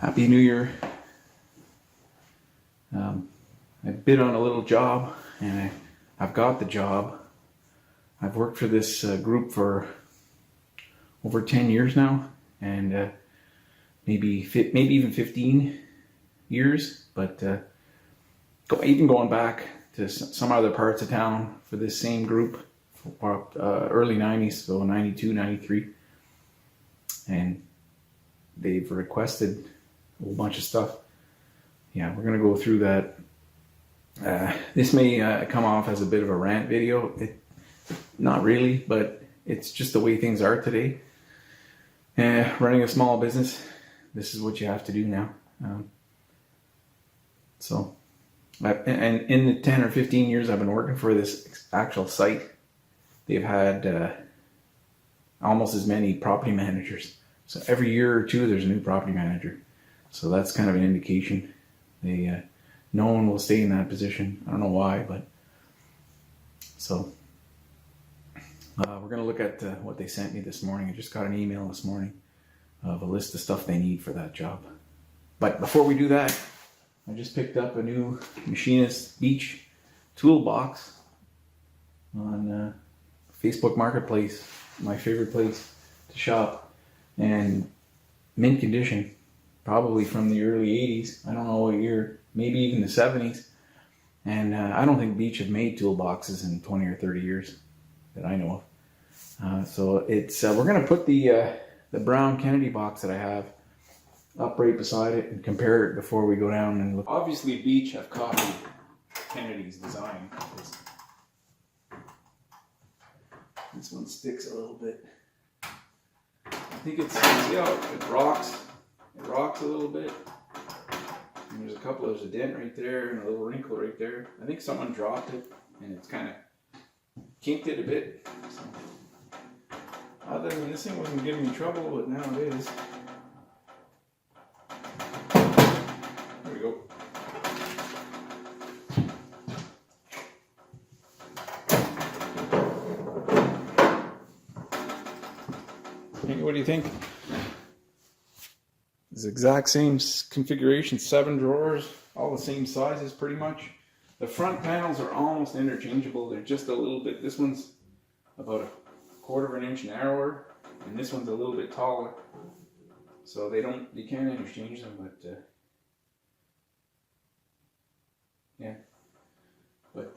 Happy New Year. I bid on a little job and I've got the job. I've worked for this group for over 10 years now, and maybe even 15 years, but even going back to some other parts of town for this same group, early 90s, so 92, 93. And they've requested a whole bunch of stuff. Yeah, we're going to go through that. This may come off as a bit of a rant video. Not really, but it's just the way things are today. Running a small business, this is what you have to do now. And in the 10 or 15 years I've been working for this actual site, they've had almost as many property managers. So every year or two, there's a new property manager. So that's kind of an indication. No one will stay in that position. I don't know why, but so we're going to look at what they sent me this morning. I just got an email this morning of a list of stuff they need for that job. But before we do that, I just picked up a new Machinist Beach Toolbox on Facebook Marketplace, my favorite place to shop, and mint condition, probably from the early 80s. I don't know what year, maybe even the 70s. And I don't think Beach have made toolboxes in 20 or 30 years that I know of. So it's we're going to put the brown Kennedy box that I have up right beside it and compare it before we go down and look. Obviously Beach have copied Kennedy's design. This one sticks a little bit. I think it's, see how it rocks? It rocks a little bit. And there's a dent right there and a little wrinkle right there. I think someone dropped it and it's kind of kinked it a bit. So, other than this thing wasn't giving me trouble, but now it is. There we go. Hey, what do you think? It's the exact same configuration, 7 drawers, all the same sizes pretty much. The front panels are almost interchangeable. They're just a little bit, this one's about a 1/4 inch narrower, and this one's a little bit taller. So you can't interchange them, but yeah. But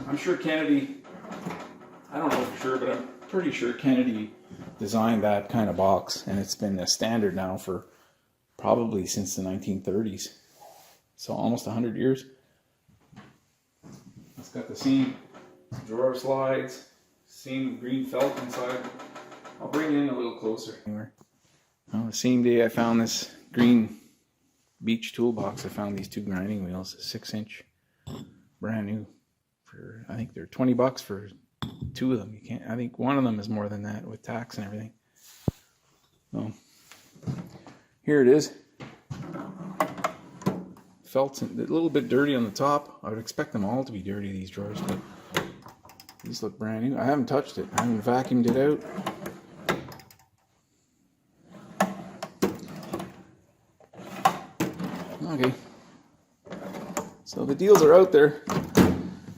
I'm sure Kennedy, I don't know for sure, but I'm pretty sure Kennedy designed that kind of box, and it's been a standard now for probably since the 1930s. So almost 100 years. It's got the same drawer slides, same green felt inside. I'll bring it in a little closer. Well, the same day I found this green Beach toolbox, I found these 2 grinding wheels, 6-inch, brand new. I think they're $20 for 2 of them. I think one of them is more than that with tax and everything. So here it is. Felt's a little bit dirty on the top. I would expect them all to be dirty, these drawers, but these look brand new. I haven't touched it. I haven't vacuumed it out. Okay. So the deals are out there.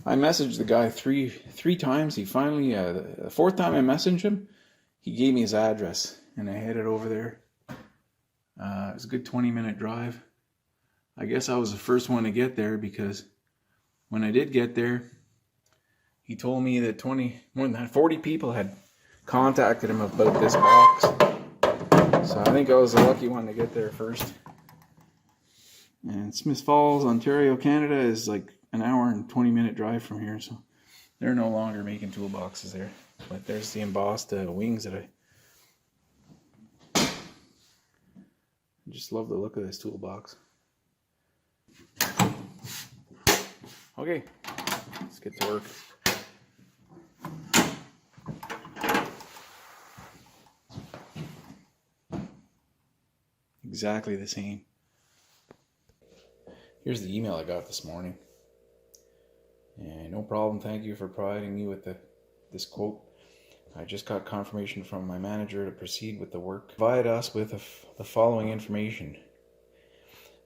I messaged the guy three times. He finally, the 4th time I messaged him, he gave me his address, and I headed over there. It was a good 20-minute drive. I guess I was the first one to get there, because when I did get there, he told me that more than 40 people had contacted him about this box. So I think I was the lucky one to get there first. And Smith Falls, Ontario, Canada is like an hour and 20-minute drive from here, so they're no longer making toolboxes there. But there's the embossed wings that I just love the look of this toolbox. Okay, let's get to work. Exactly the same. Here's the email I got this morning. And no problem, thank you for providing me with this quote. I just got confirmation from my manager to proceed with the work. Provide us with the following information,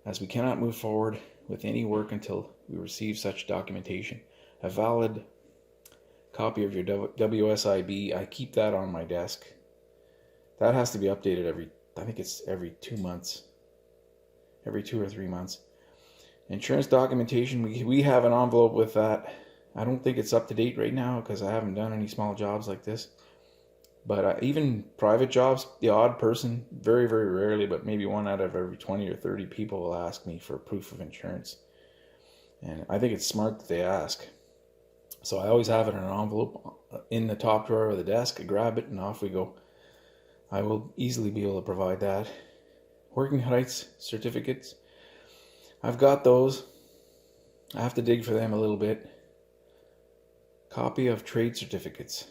as we cannot move forward with any work until we receive such documentation. A valid copy of your WSIB. I keep that on my desk. That has to be updated every 2 months. Every 2 or 3 months. Insurance documentation, we have an envelope with that. I don't think it's up to date right now because I haven't done any small jobs like this. But even private jobs, the odd person, very, very rarely, but maybe 1 out of every 20 or 30 people will ask me for proof of insurance. And I think it's smart that they ask. So I always have it in an envelope in the top drawer of the desk. I grab it and off we go. I will easily be able to provide that. Working heights certificates. I've got those. I have to dig for them a little bit. Copy of trade certificates.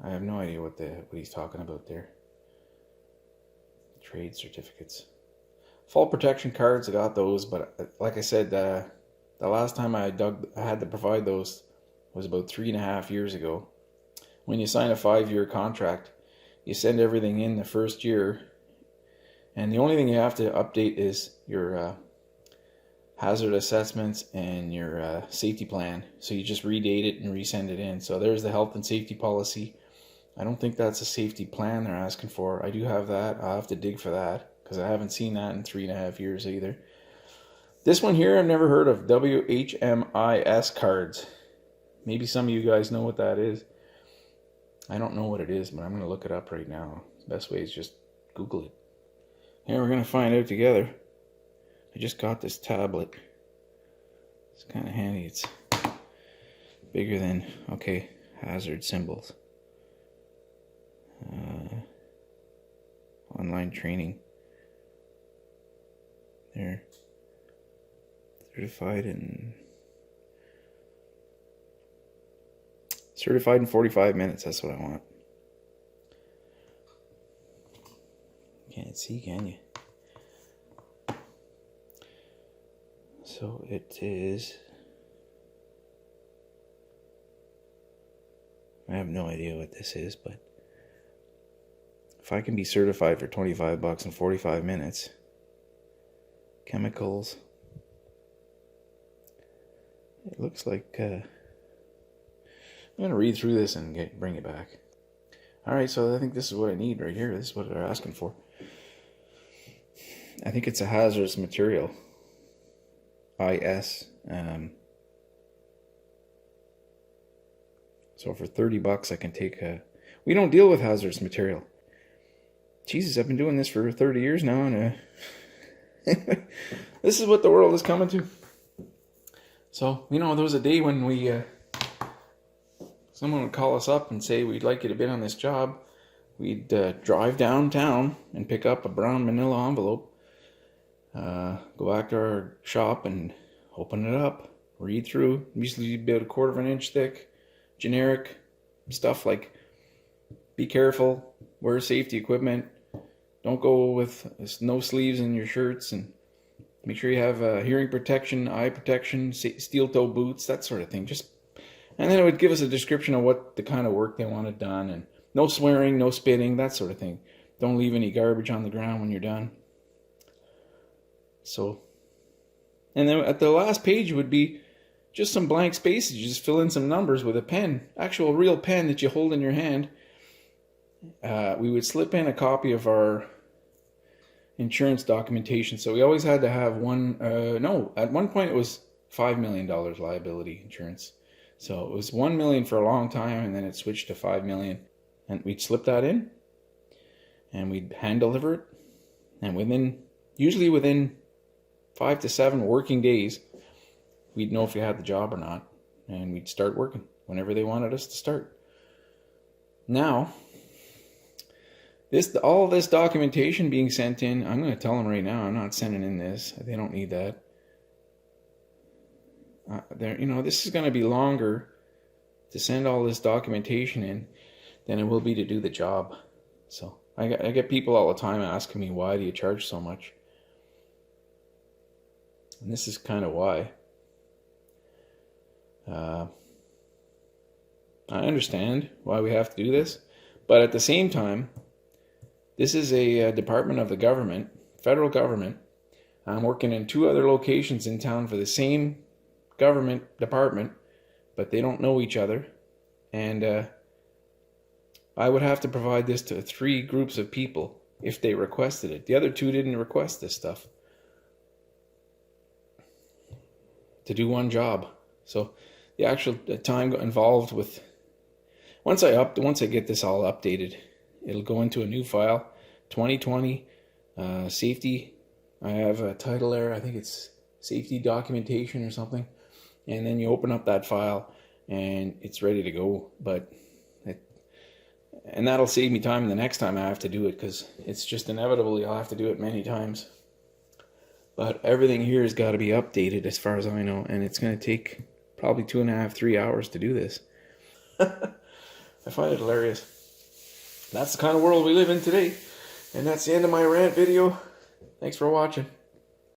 I have no idea what he's talking about there. Trade certificates. Fall protection cards, I got those, but like I said, the last time I had to provide those was about 3.5 years ago. When you sign a 5-year contract, you send everything in the first year, and the only thing you have to update is your hazard assessments and your safety plan. So you just redate it and resend it in. So there's the health and safety policy. I don't think that's a safety plan they're asking for. I do have that. I'll have to dig for that because I haven't seen that in 3.5 years either. This one here I've never heard of. WHMIS cards. Maybe some of you guys know what that is. I don't know what it is, but I'm going to look it up right now. The best way is just Google it. Here, we're going to find out together. I just got this tablet. It's kind of handy. It's bigger than, okay, hazard symbols. Online training. There. Certified in 45 minutes. That's what I want. Can't see, can you? So it is. I have no idea what this is, but if I can be certified for $25 in 45 minutes, chemicals. It looks like I'm going to read through this and bring it back. Alright, so I think this is what I need right here. This is what they're asking for. I think it's a hazardous material. IS. So for $30 I can take a... We don't deal with hazardous material. Jesus, I've been doing this for 30 years now, and this is what the world is coming to. So, there was a day when someone would call us up and say, we'd like you to bid on this job. We'd drive downtown and pick up a brown manila envelope, go back to our shop and open it up, read through, usually about 1/4 of an inch thick, generic stuff like, be careful, wear safety equipment, don't go with no sleeves in your shirts, and make sure you have hearing protection, eye protection, steel toe boots, that sort of thing. And then it would give us a description of what the kind of work they wanted done, and no swearing, no spitting, that sort of thing. Don't leave any garbage on the ground when you're done. So, and then at the last page would be just some blank spaces. You just fill in some numbers with a pen, actual real pen that you hold in your hand. We would slip in a copy of our insurance documentation. So we always had to have at one point it was $5 million liability insurance. So it was $1 million for a long time, and then it switched to $5 million. And we'd slip that in, and we'd hand deliver it. And usually within 5 to 7 working days, we'd know if we had the job or not, and we'd start working whenever they wanted us to start. Now, all this documentation being sent in, I'm going to tell them right now, I'm not sending in this. They don't need that. This is going to be longer to send all this documentation in than it will be to do the job. So I get people all the time asking me, why do you charge so much? And this is kind of why. I understand why we have to do this, But at the same time, this is a department of the government, federal government. I'm working in 2 other locations in town for the same government department, but they don't know each other. And I would have to provide this to 3 groups of people if they requested it. The other 2 didn't request this stuff to do one job. So the actual time involved with once I get this all updated, it'll go into a new file, 2020 safety. I have a title there. I think it's safety documentation or something. And then you open up that file and it's ready to go. And that'll save me time the next time I have to do it, because it's just inevitable I'll have to do it many times. But everything here has got to be updated as far as I know, and it's going to take probably 2.5, 3 hours to do this. I find it hilarious. That's the kind of world we live in today. And that's the end of my rant video. Thanks for watching.